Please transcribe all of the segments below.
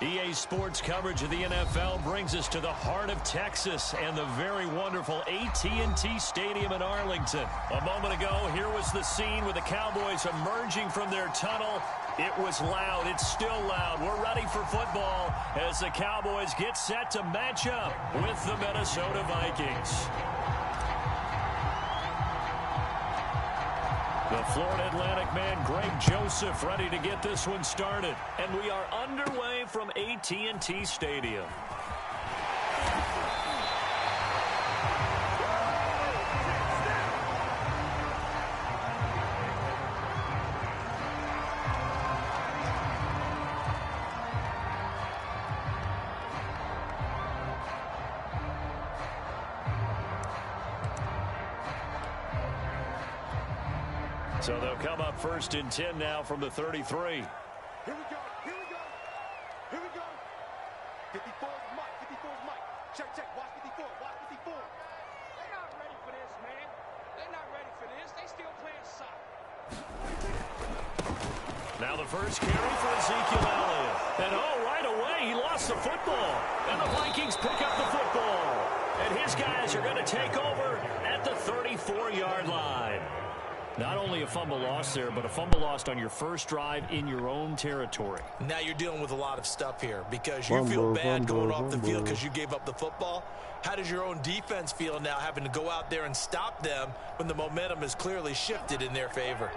EA Sports coverage of the NFL brings us to the heart of Texas and the very wonderful AT&T Stadium in Arlington. A moment ago, here was the scene with the Cowboys emerging from their tunnel. It was loud. It's still loud. We're ready for football as the Cowboys get set to match up with the Minnesota Vikings. The Florida Atlantic man, Greg Joseph, ready to get this one started. And we are underway from AT&T Stadium. So they'll come up 1st and 10 now from the 33. Here we go. Here we go. Here we go. 54 is Mike. 54 is Mike. Check, check. Watch 54. Watch 54. They're not ready for this, man. They're not ready for this. They still playing soccer. Now the first carry for Ezekiel Elliott. And right away he lost the football. And the Vikings pick up the football. And his guys are going to take over at the 34-yard line. Not only a fumble lost there, but a fumble lost on your first drive in your own territory. Now you're dealing with a lot of stuff here because you feel bad going off the field because you gave up the football. How does your own defense feel now having to go out there and stop them when the momentum is clearly shifted in their favor?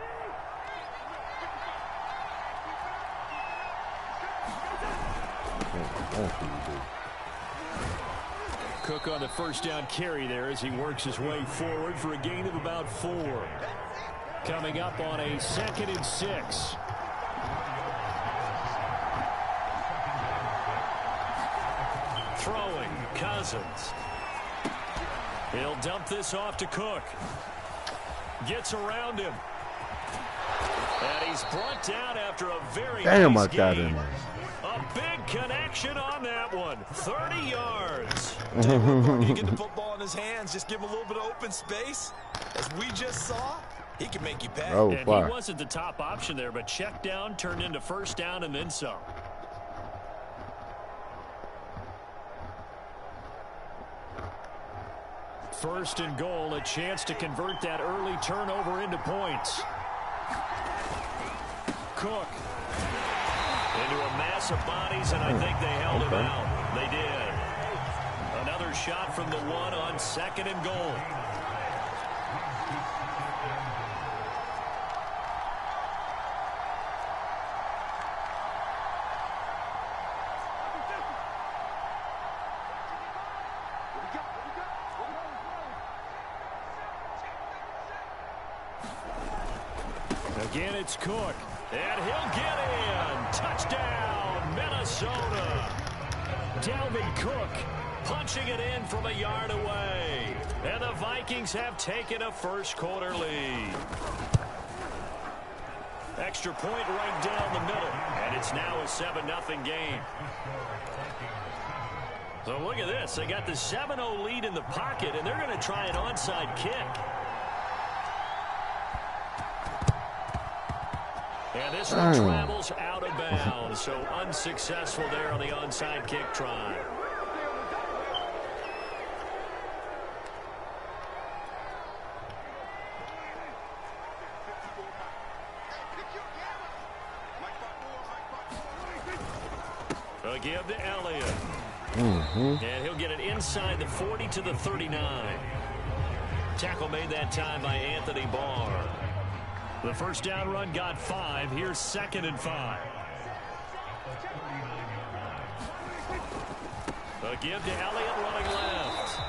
Cook on the first down carry there as he works his way forward for a gain of about 4. Coming up on a 2nd and 6. Throwing, Cousins. He'll dump this off to Cook. Gets around him. And he's brought down after a very nice gain. A big connection on that one. 30 yards. You get the football in his hands, just give him a little bit of open space. As we just saw, he can make you pay. And he wasn't the top option there, but check down turned into first down and then some. First and goal, a chance to convert that early turnover into points. Cook. Into a mass of bodies, and I think they held him out. They did. Another shot from the 1 on 2nd and goal. Again, it's Cook. And he'll get in. Touchdown, Minnesota. Dalvin Cook punching it in from a yard away. And the Vikings have taken a first-quarter lead. Extra point right down the middle. And it's now a 7-0 game. So look at this. They got the 7-0 lead in the pocket, and they're going to try an onside kick. And this one travels out of bounds, so unsuccessful there on the onside kick try. A give to Elliott. And he'll get it inside the 40 to the 39. Tackle made that time by Anthony Barr. The first down run got 5. Here's 2nd and 5. A give to Elliott running left.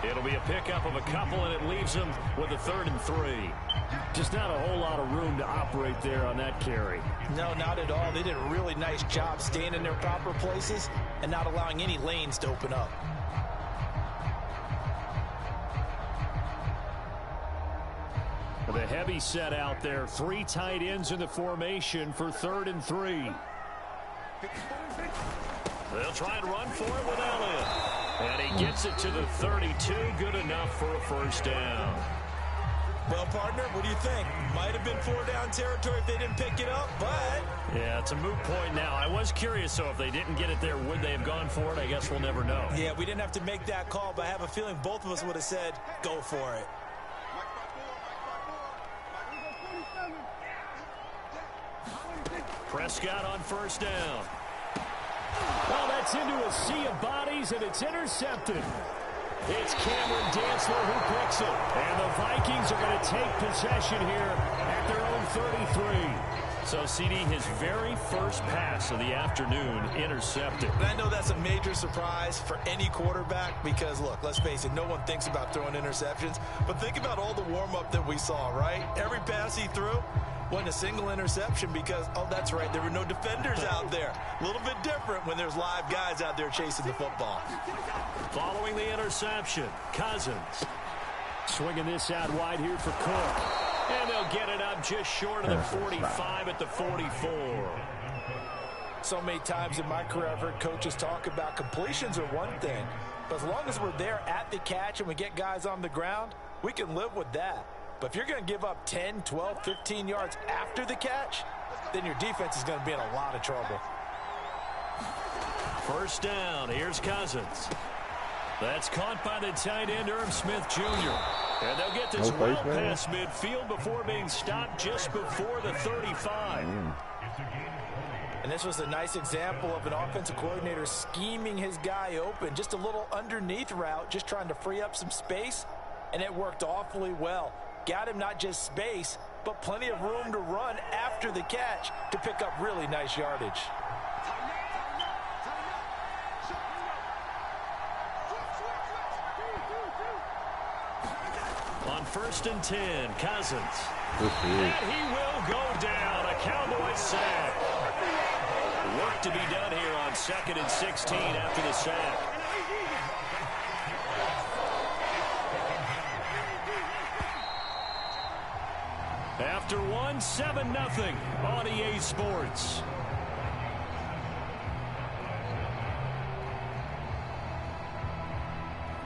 It'll be a pickup of a couple, and it leaves him with a 3rd and 3. Just not a whole lot of room to operate there on that carry. No, not at all. They did a really nice job staying in their proper places and not allowing any lanes to open up. The heavy set out there. 3 tight ends in the formation for 3rd and 3. They'll try and run for it with Elliott. And he gets it to the 32. Good enough for a first down. Well, partner, what do you think? Might have been 4-down territory if they didn't pick it up, but... Yeah, it's a moot point now. I was curious, so if they didn't get it there, would they have gone for it? I guess we'll never know. Yeah, we didn't have to make that call, but I have a feeling both of us would have said, go for it. Prescott on first down. Well, that's into a sea of bodies, and it's intercepted. It's Cameron Dantzler who picks it. And the Vikings are going to take possession here at their own 33. So, CD, his very first pass of the afternoon intercepted. And I know that's a major surprise for any quarterback because, look, let's face it, no one thinks about throwing interceptions. But think about all the warm-up that we saw, right? Every pass he threw wasn't a single interception because, oh, that's right, there were no defenders out there. A little bit different when there's live guys out there chasing the football. Following the interception, Cousins. Swinging this out wide here for Cook. And they'll get it up just short of the 45 at the 44. So many times in my career I've heard coaches talk about completions are one thing. But as long as we're there at the catch and we get guys on the ground, we can live with that. But if you're going to give up 10, 12, 15 yards after the catch, then your defense is going to be in a lot of trouble. First down, here's Cousins. That's caught by the tight end, Irv Smith Jr. And they'll get this well past midfield before being stopped just before the 35. And this was a nice example of an offensive coordinator scheming his guy open. Just a little underneath route, just trying to free up some space, and it worked awfully well. Got him not just space, but plenty of room to run after the catch to pick up really nice yardage. On first and 10, Cousins. And he will go down. A Cowboys sack. Work to be done here on 2nd and 16 after the sack. After one, 7-0 on EA Sports.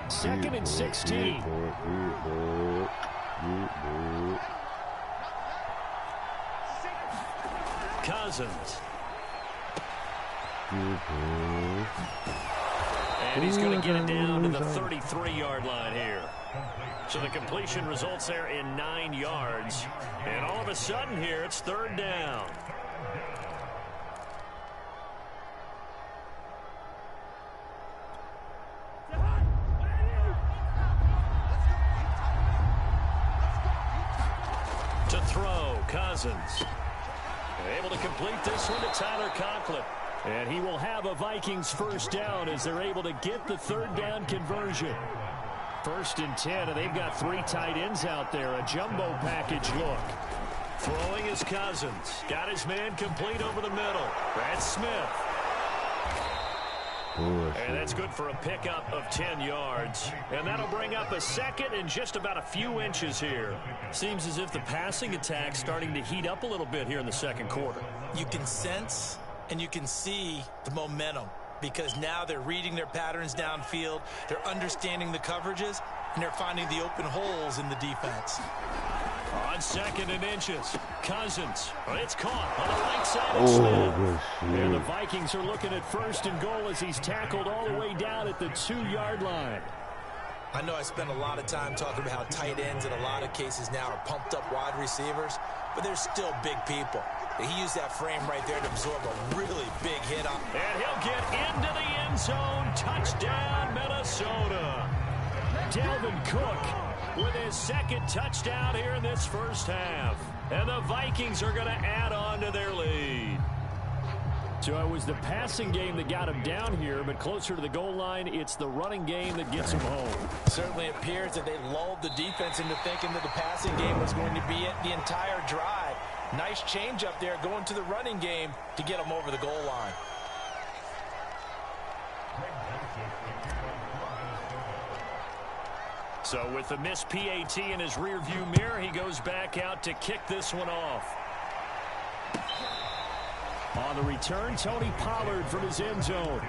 Second and 16. Cousins. And he's going to get it down to the 33-yard line here. So the completion results there in 9 yards. And all of a sudden here, it's third down. To throw, Cousins. Able to complete this one to Tyler Conklin. And he will have a Vikings first down as they're able to get the third down conversion. First and 10, and they've got 3 tight ends out there. A jumbo package look. Throwing is Cousins. Got his man complete over the middle. Brad Smith. And that's good for a pickup of 10 yards. And that'll bring up a second and just about a few inches here. Seems as if the passing attack's starting to heat up a little bit here in the second quarter. You can sense and you can see the momentum because now they're reading their patterns downfield, they're understanding the coverages, and they're finding the open holes in the defense. On 2nd and inches, Cousins. It's caught on the right side of Smith. And the Vikings are looking at first and goal as he's tackled all the way down at the 2-yard line. I know I spent a lot of time talking about how tight ends in a lot of cases now are pumped up wide receivers, but they're still big people. He used that frame right there to absorb a really big hit on. And he'll get into the end zone. Touchdown, Minnesota. Dalvin Cook with his second touchdown here in this first half. And the Vikings are going to add on to their lead. So it was the passing game that got him down here, but closer to the goal line, it's the running game that gets him home. Certainly appears that they lulled the defense into thinking that the passing game was going to be it the entire drive. Nice change up there going to the running game to get him over the goal line. So with the missed PAT in his rearview mirror, he goes back out to kick this one off. On the return, Tony Pollard from his end zone.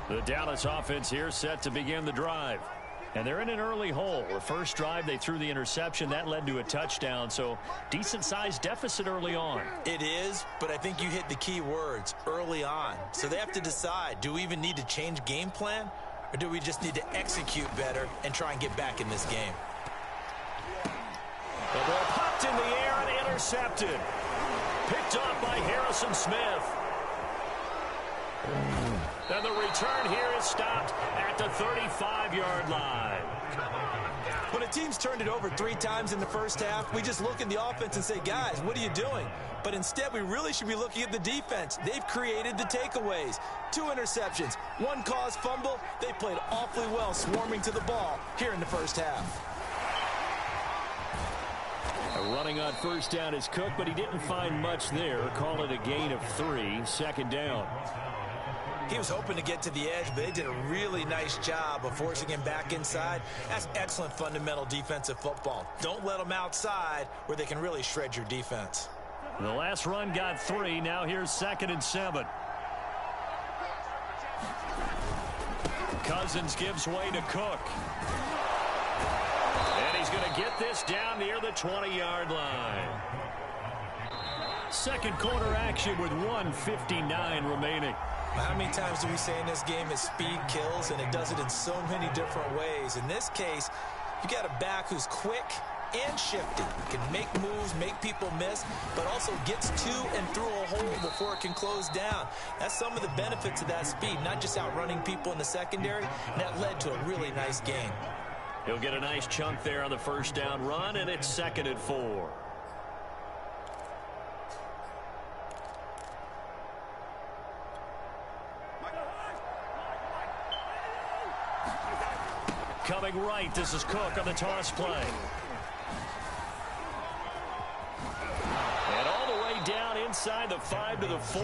The Dallas offense here set to begin the drive. And they're in an early hole. The first drive, they threw the interception. That led to a touchdown, so decent-sized deficit early on. It is, but I think you hit the key words, early on. So they have to decide, do we even need to change game plan, or do we just need to execute better and try and get back in this game? The ball popped in the air and intercepted. Picked off by Harrison Smith. And the return here is stopped at the 35-yard line. When a team's turned it over 3 times in the first half, we just look at the offense and say, guys, what are you doing? But instead, we really should be looking at the defense. They've created the takeaways. 2 interceptions, 1 caused fumble. They played awfully well swarming to the ball here in the first half. Running on first down is Cook, but he didn't find much there. Call it a gain of 3, second down. He was hoping to get to the edge, but they did a really nice job of forcing him back inside. That's excellent fundamental defensive football. Don't let them outside where they can really shred your defense. The last run got 3. Now here's 2nd and 7. Cousins gives way to Cook. And he's going to get this down near the 20-yard line. Second quarter action with 1:59 remaining. How many times do we say in this game that speed kills, and it does it in so many different ways? In this case, you got a back who's quick and shifty. Can make moves, make people miss, but also gets to and through a hole before it can close down. That's some of the benefits of that speed, not just outrunning people in the secondary, and that led to a really nice game. He'll get a nice chunk there on the first down run, and it's 2nd and 4. Coming right, this is Cook on the toss play. And all the way down inside the 5 to the 4.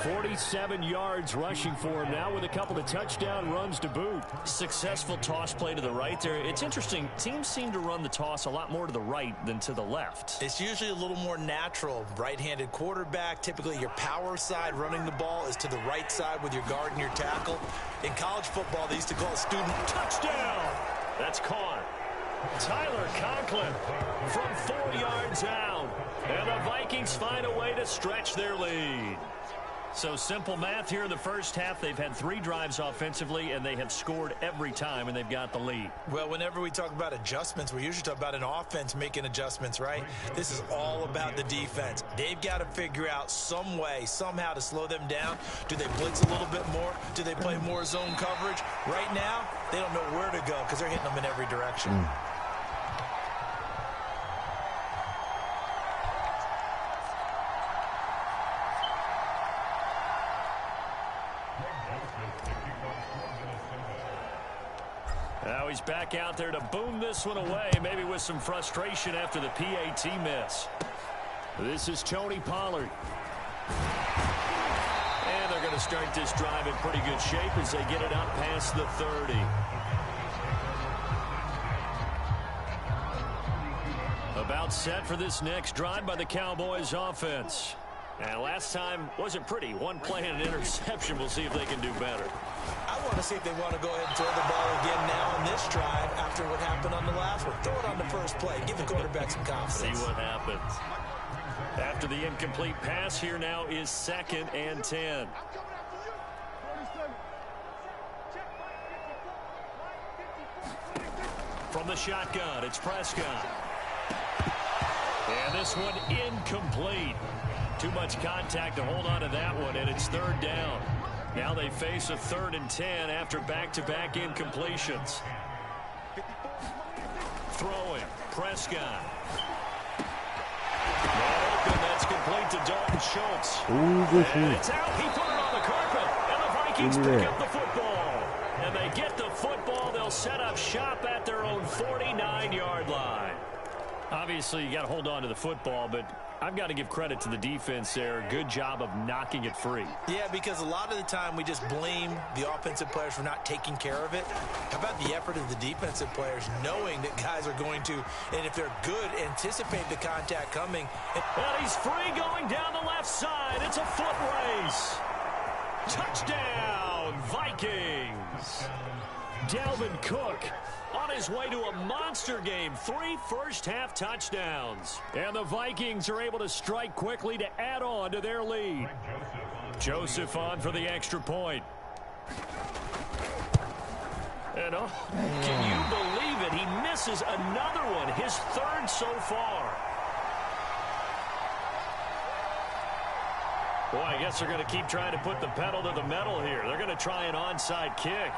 47 yards rushing for him now with a couple of touchdown runs to boot. Successful toss play to the right there. It's interesting. Teams seem to run the toss a lot more to the right than to the left. It's usually a little more natural. Right-handed quarterback, typically your power side running the ball is to the right side with your guard and your tackle. In college football, they used to call a student touchdown. That's caught. Tyler Conklin from 4 yards out. And the Vikings find a way to stretch their lead. So simple math here in the first half. They've had 3 drives offensively, and they have scored every time, and they've got the lead. Well, whenever we talk about adjustments, we usually talk about an offense making adjustments, right? This is all about the defense. They've got to figure out some way, somehow to slow them down. Do they blitz a little bit more? Do they play more zone coverage? Right now, they don't know where to go because they're hitting them in every direction. Now he's back out there to boom this one away, maybe with some frustration after the PAT miss. This is Tony Pollard. And they're going to start this drive in pretty good shape as they get it up past the 30. About set for this next drive by the Cowboys offense. And last time wasn't pretty. 1 play and an interception. We'll see if they can do better. I want to see if they want to go ahead and throw the ball again now on this drive after what happened on the last one. Throw it on the first play. Give the quarterback some confidence. See what happens. After the incomplete pass, here now is 2nd and 10. From the shotgun, it's Prescott. And this one incomplete. Too much contact to hold on to that one, and it's 3rd down. Now they face a 3rd and 10 after back-to-back incompletions. Throwing, Prescott. Open, that's complete to Dalton Schultz. And it's out. He put it on the carpet, and the Vikings pick up the football. And they get the football. They'll set up shop at their own 49-yard line. Obviously, you got to hold on to the football, but I've got to give credit to the defense there. Good job of knocking it free. Yeah, because a lot of the time we just blame the offensive players for not taking care of it. How about the effort of the defensive players knowing that guys are going to, and if they're good, anticipate the contact coming. And he's free going down the left side. It's a foot race. Touchdown, Vikings. Dalvin Cook on his way to a monster game. 3 first-half touchdowns. And the Vikings are able to strike quickly to add on to their lead. Joseph on for the extra point. And oh, can you believe it? He misses another one, his 3rd so far. Boy, I guess they're going to keep trying to put the pedal to the metal here. They're going to try an onside kick.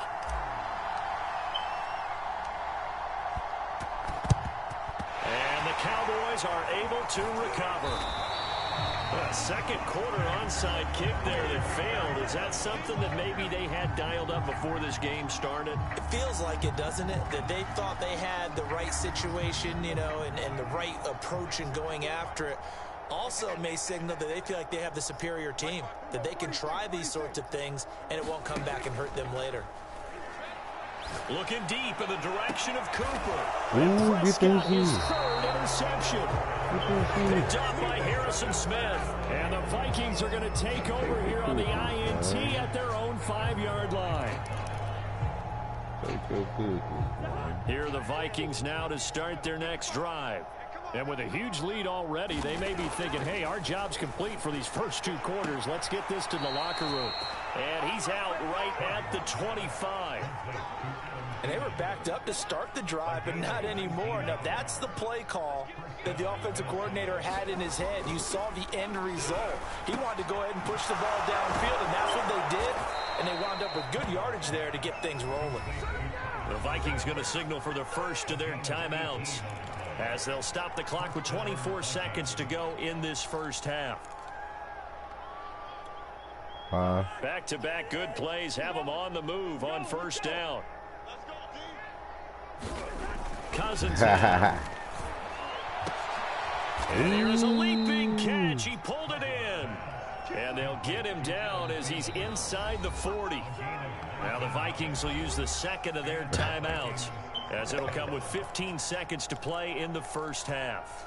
And the Cowboys are able to recover. A second quarter onside kick there that failed. Is that something that maybe they had dialed up before this game started? It feels like it, doesn't it? That they thought they had the right situation, you know, and the right approach in going after it. Also may signal that they feel like they have the superior team, that they can try these sorts of things and it won't come back and hurt them later. Looking deep in the direction of Cooper. Ooh, Prescott, his 3rd interception. Picked up by Harrison Smith. And the Vikings are going to take over here on the INT at their own 5-yard line. Here are the Vikings now to start their next drive. And with a huge lead already, they may be thinking, hey, our job's complete for these first 2 quarters. Let's get this to the locker room. And he's out right at the 25. And they were backed up to start the drive, but not anymore. Now, that's the play call that the offensive coordinator had in his head. You saw the end result. He wanted to go ahead and push the ball downfield, and that's what they did. And they wound up with good yardage there to get things rolling. The Vikings going to signal for the first of their timeouts, as they'll stop the clock with 24 seconds to go in this first half. Back-to-back good plays have them on the move on first down. Cousins. And there's a leaping catch. He pulled it in. And they'll get him down as he's inside the 40. Now the Vikings will use the second of their timeouts, as it'll come with 15 seconds to play in the first half.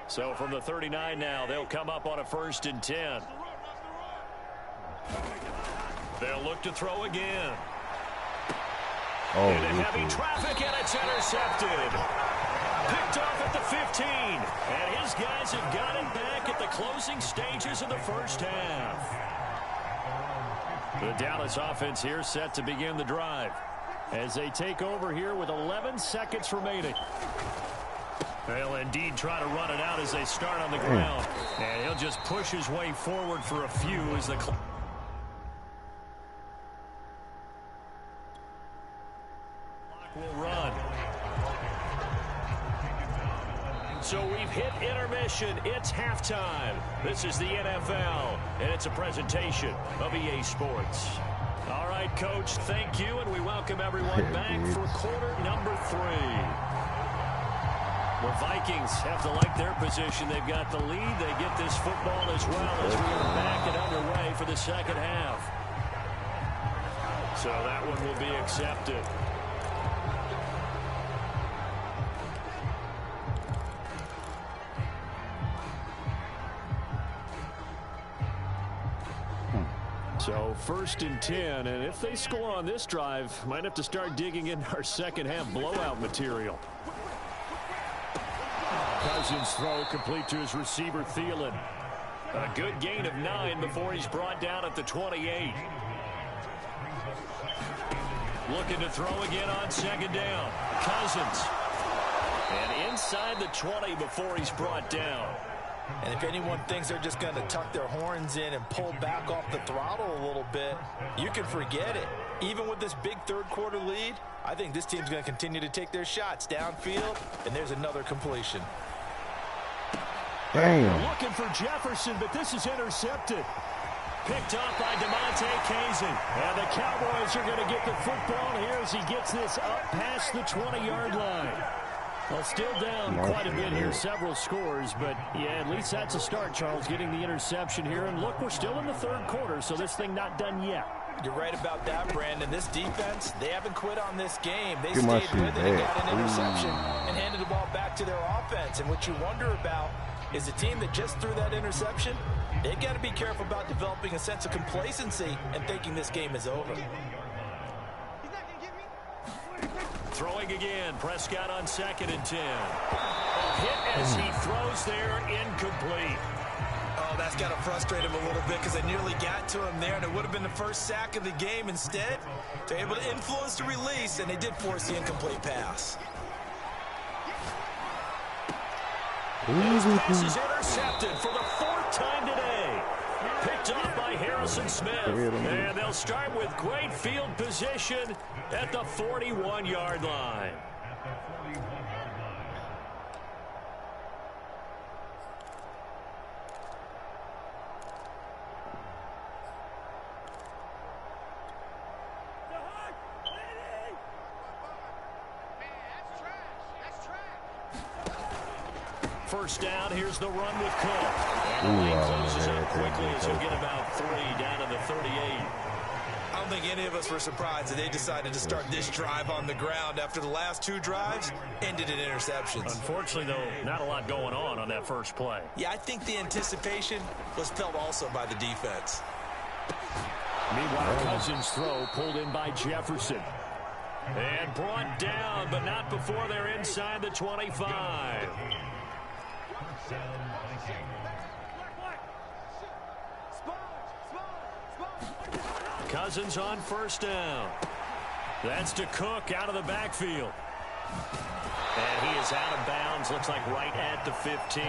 So from the 39 now, they'll come up on a 1st and 10. They'll look to throw again. Into heavy traffic, and it's intercepted. Picked off at the 15. And his guys have got it back at the closing stages of the first half. The Dallas offense here set to begin the drive as they take over here with 11 seconds remaining. They'll indeed try to run it out as they start on the ground. And he'll just push his way forward for a few as the clock will run. So we've hit intermission. It's halftime. This is the NFL, and it's a presentation of EA Sports. All right, Coach, thank you, and we welcome everyone back for quarter number 3. The Vikings have to like their position. They've got the lead. They get this football as well as we are back and underway for the second half. So that one will be accepted. So 1st and 10, and if they score on this drive, might have to start digging into our second half blowout material. Cousins' throw complete to his receiver, Thielen. A good gain of 9 before he's brought down at the 28. Looking to throw again on 2nd down. Cousins. And inside the 20 before he's brought down. And if anyone thinks they're just going to tuck their horns in and pull back off the throttle a little bit, you can forget it. Even with this big 3rd quarter lead, I think this team's going to continue to take their shots downfield, and there's another completion. Damn. Looking for Jefferson, but this is intercepted. Picked up by DeMonte Kazin. And the Cowboys are going to get the football here as he gets this up past the 20-yard line. Well, still down quite a bit here, several scores, but yeah, at least that's a start, Charles, getting the interception here. And look, we're still in the 3rd quarter, so this thing not done yet. You're right about that, Brandon. This defense, they haven't quit on this game. They stayed with it and got an interception and handed the ball back to their offense. And what you wonder about is the team that just threw that interception. They got to be careful about developing a sense of complacency and thinking this game is over. Throwing again, Prescott on 2nd and 10. A hit as he throws there, incomplete. Oh, that's got to frustrate him a little bit because they nearly got to him there, and it would have been the first sack of the game. Instead, they're able to influence the release, and they did force the incomplete pass. This pass is intercepted for the 4th time today. Picked up by Harrison Smith. And they'll start with great field position at the 41-yard line. First down, here's the run with Cook. And the lane closes up quickly as he'll get about 3 down to the 38. I don't think any of us were surprised that they decided to start this drive on the ground after the last 2 drives ended in interceptions. Unfortunately, though, not a lot going on that first play. Yeah, I think the anticipation was felt also by the defense. Meanwhile, Cousins' throw pulled in by Jefferson. And brought down, but not before they're inside the 25. Cousins on first down. That's to Cook out of the backfield. And he is out of bounds, looks like right at the 15.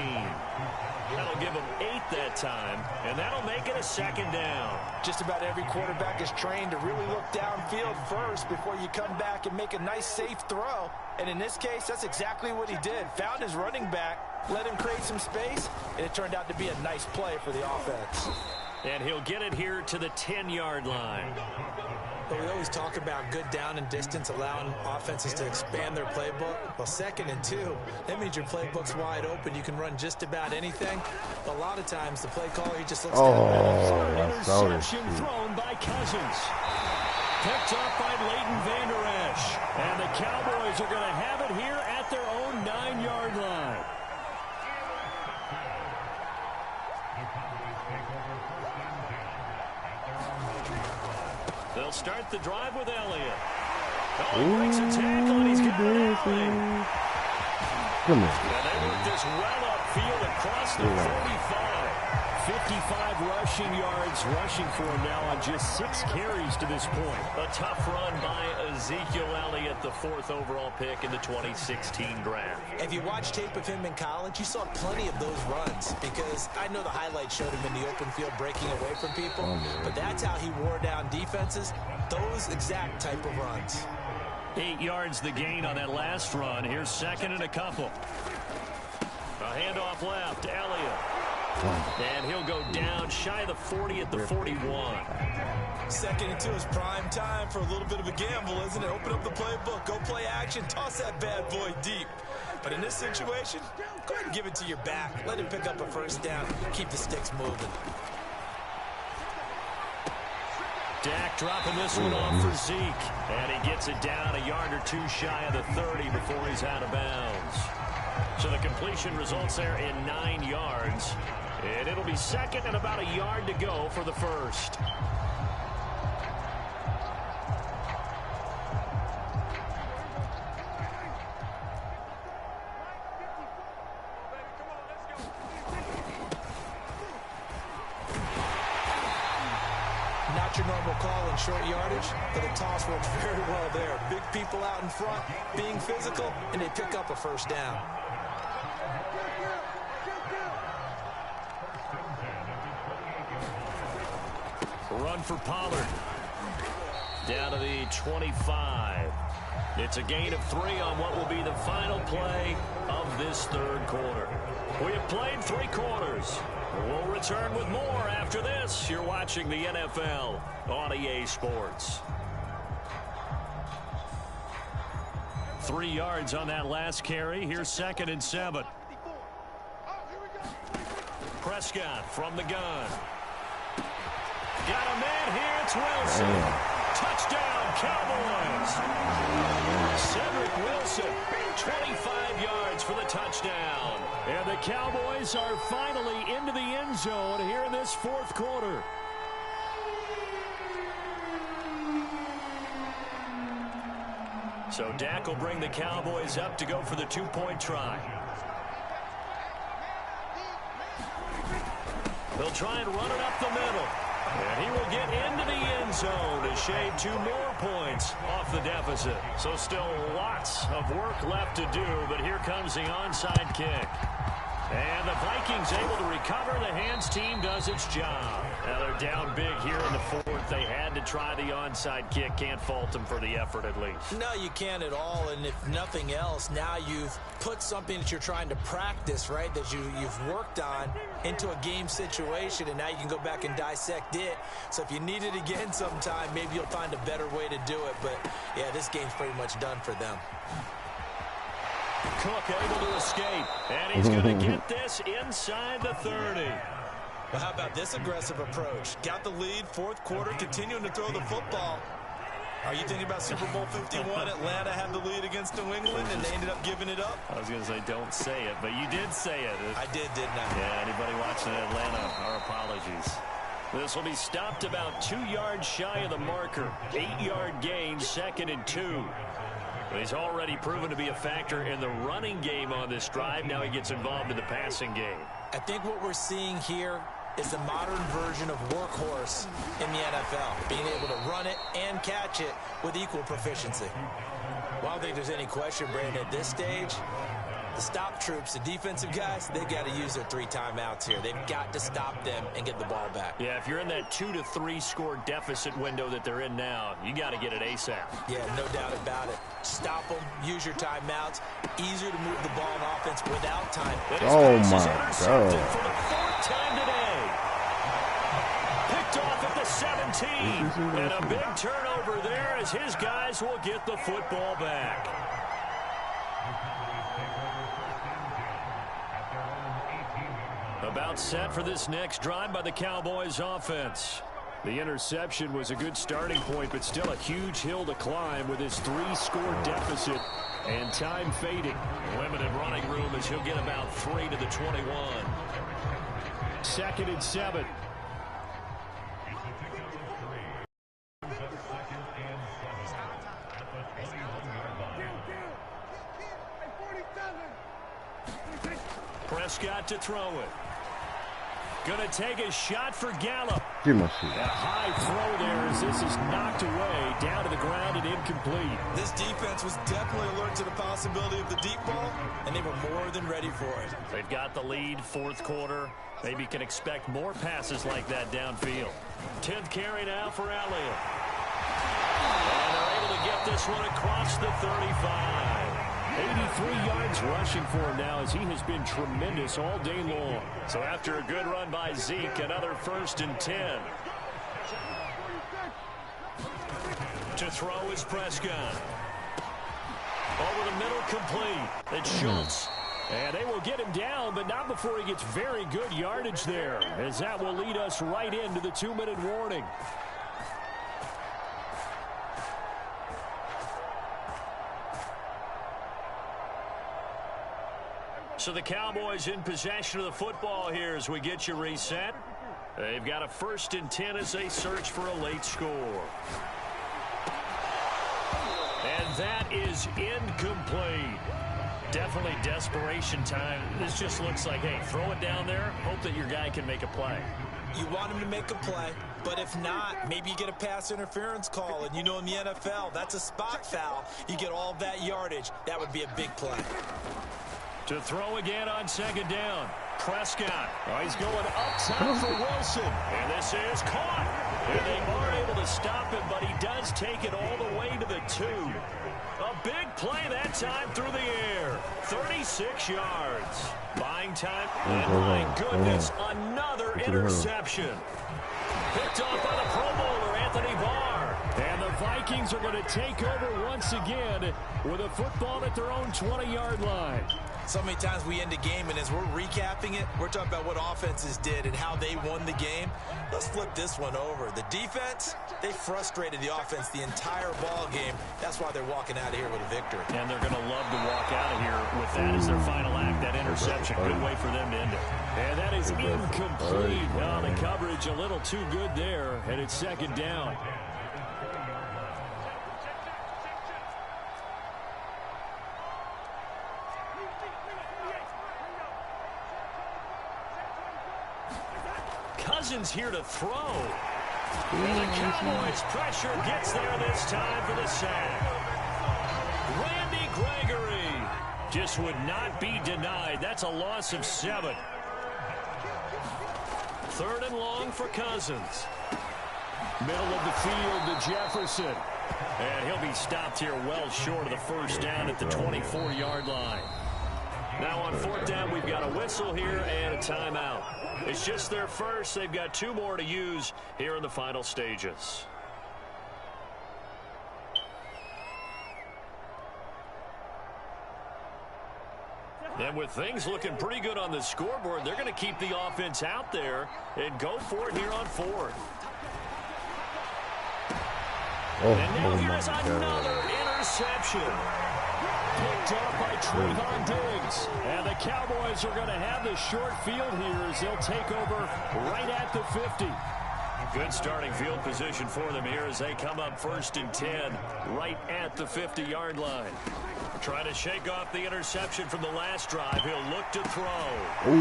That'll give him 8 that time, and that'll make it a 2nd down. Just about every quarterback is trained to really look downfield first before you come back and make a nice, safe throw. And in this case, that's exactly what he did. Found his running back, let him create some space, and it turned out to be a nice play for the offense. And he'll get it here to the 10-yard line. But we always talk about good down and distance, allowing offenses to expand their playbook. Well, 2nd and 2, that means your playbook's wide open. You can run just about anything. A lot of times, the play caller, he just looks down. Interception thrown by Cousins. Picked up by Leighton Vander Esch. And the Cowboys are going to have it here at their own 9-yard line. They'll start the drive with Elliott. Oh, he breaks a tackle, and he's got it. Come on. And they work this well upfield across the 45. 55 rushing yards rushing for him now on just 6 carries to this point. A tough run by Ezekiel Elliott, the 4th overall pick in the 2016 draft. If you watched tape of him in college, you saw plenty of those runs because I know the highlights showed him in the open field breaking away from people, but that's how he wore down defenses, those exact type of runs. 8 yards the gain on that last run. Here's 2nd and a couple. A handoff left, Elliott. And he'll go down shy of the 40 at the 41. 2nd and 2 is prime time for a little bit of a gamble, isn't it? Open up the playbook, go play action, toss that bad boy deep. But in this situation, go ahead and give it to your back. Let him pick up a first down. Keep the sticks moving. Dak dropping this one off for Zeke. And he gets it down a yard or 2 shy of the 30 before he's out of bounds. So the completion results there in 9 yards. And it'll be 2nd and about a yard to go for the first. Not your normal call in short yardage, but the toss works very well there. Big people out in front, being physical, and they pick up a first down. Run for Pollard. Down to the 25. It's a gain of 3 on what will be the final play of this 3rd quarter. We have played 3 quarters. We'll return with more after this. You're watching the NFL on EA Sports. 3 yards on that last carry. Here's 2nd and 7. Prescott from the gun. Got a man here. It's Wilson. Touchdown, Cowboys. Cedric Wilson, 25 yards for the touchdown. And the Cowboys are finally into the end zone here in this fourth quarter. So Dak will bring the Cowboys up to go for the two-point try. They'll try and run it up the middle. And he will get into the end zone to shave 2 more points off the deficit. So still lots of work left to do, but here comes the onside kick. And the Vikings able to recover. The hands team does its job. Now they're down big here in the fourth. They had to try the onside kick. Can't fault them for the effort at least. No, you can't at all. And if nothing else, now you've put something that you're trying to practice, right, that you've worked on into a game situation, and now you can go back and dissect it. So if you need it again sometime, maybe you'll find a better way to do it. But, yeah, this game's pretty much done for them. Cook able to escape, and he's going to get this inside the 30. Well, how about this aggressive approach? Got the lead, fourth quarter, continuing to throw the football. Are you thinking about Super Bowl 51? Atlanta had the lead against New England, and they ended up giving it up? I was going to say don't say it, but you did say it. I did, didn't I? Yeah, anybody watching Atlanta, our apologies. This will be stopped about 2 yards shy of the marker. 8-yard gain, 2nd and 2. But he's already proven to be a factor in the running game on this drive. Now he gets involved in the passing game. I think what we're seeing here is the modern version of workhorse in the NFL, being able to run it and catch it with equal proficiency. Well, I don't think there's any question, Brandon, at this stage, the stop troops, the defensive guys, they've got to use their 3 timeouts here. They've got to stop them and get the ball back. Yeah, if you're in that 2 to 3 score deficit window that they're in now, you got to get it ASAP. Yeah, no doubt about it. Stop them, use your timeouts. Easier to move the ball on offense without time. Oh, my God. For the 4th time today. Picked off at the 17. And a big turnover there as his guys will get the football back. About set for this next drive by the Cowboys offense. The interception was a good starting point, but still a huge hill to climb with his 3-score deficit and time fading. Limited running room as he'll get about 3 to the 21. 2nd and 7. Prescott to throw it. Going to take a shot for Gallup. Give me a high throw there as this is knocked away, down to the ground and incomplete. This defense was definitely alert to the possibility of the deep ball, and they were more than ready for it. They've got the lead, fourth quarter. Maybe can expect more passes like that downfield. 10th carry now for Elliott. And they're able to get this one across the 35. 83 yards rushing for him now as he has been tremendous all day long. So after a good run by Zeke, another 1st and 10. To throw is Prescott. Over the middle, complete. It's Schultz. And they will get him down, but not before he gets very good yardage there, as that will lead us right into the 2-minute warning. So the Cowboys in possession of the football here as we get you reset. They've got a 1st and 10 as they search for a late score. And that is incomplete. Definitely desperation time. This just looks like, hey, throw it down there, hope that your guy can make a play. You want him to make a play, but if not, maybe you get a pass interference call, and you know in the NFL, that's a spot foul. You get all that yardage. That would be a big play. To throw again on 2nd down. Prescott. Oh, he's going up top for Wilson. And this is caught. And they aren't able to stop him, but he does take it all the way to the 2. A big play that time through the air. 36 yards. Buying time. And my goodness, another interception. Picked off by the Pro Bowler, Anthony Barr. And the Vikings are going to take over once again with a football at their own 20-yard line. So many times we end a game, and as we're recapping it, we're talking about what offenses did and how they won the game. Let's flip this one over. The defense, they frustrated the offense the entire ball game. That's why they're walking out of here with a victory. And they're going to love to walk out of here with that as their final act, that interception. Good way for them to end it. And that is incomplete. Oh, the coverage a little too good there, and it's second down. Cousins here to throw. And the Cowboys pressure gets there this time for the sack. Randy Gregory just would not be denied. That's a loss of 7. 3rd and long for Cousins. Middle of the field to Jefferson. And he'll be stopped here well short of the first down at the 24-yard line. Now on 4th down, we've got a whistle here and a timeout. It's just their first. They've got 2 more to use here in the final stages. And with things looking pretty good on the scoreboard, they're going to keep the offense out there and go for it here on 4th. And now here's another interception. Picked up by Trayvon Diggs. And the Cowboys are going to have the short field here as they'll take over right at the 50. Good starting field position for them here as they come up 1st and 10 right at the 50-yard line. Trying to shake off the interception from the last drive. He'll look to throw.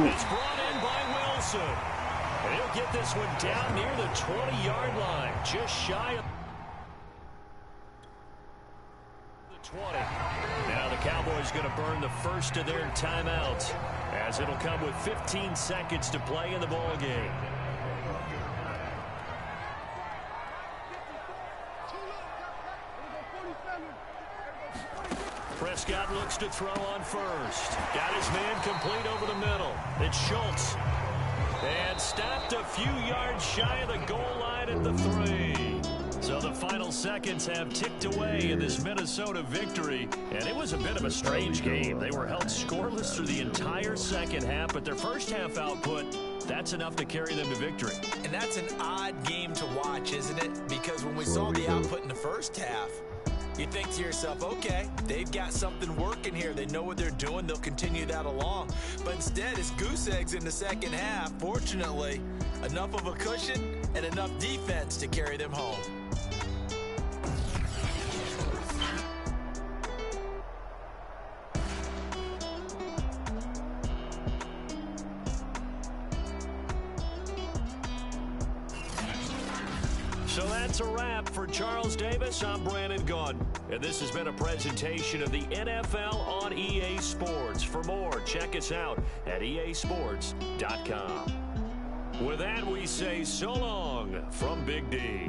It's brought in by Wilson. And he'll get this one down near the 20-yard line, just shy of 20. Now the Cowboys going to burn the first of their timeouts as it'll come with 15 seconds to play in the ball game. Prescott looks to throw on first. Got his man complete over the middle. It's Schultz. And stopped a few yards shy of the goal line at the 3. So the final seconds have ticked away in this Minnesota victory. And it was a bit of a strange game. They were held scoreless through the entire second half, but their first half output, that's enough to carry them to victory. And that's an odd game to watch, isn't it? Because when we saw the output in the first half, you think to yourself, okay, they've got something working here. They know what they're doing. They'll continue that along. But instead, it's goose eggs in the second half. Fortunately, enough of a cushion and enough defense to carry them home. So that's a wrap for Charles Davis. I'm Brandon Gunn. And this has been a presentation of the NFL on EA Sports. For more, check us out at easports.com. With that, we say so long from Big D.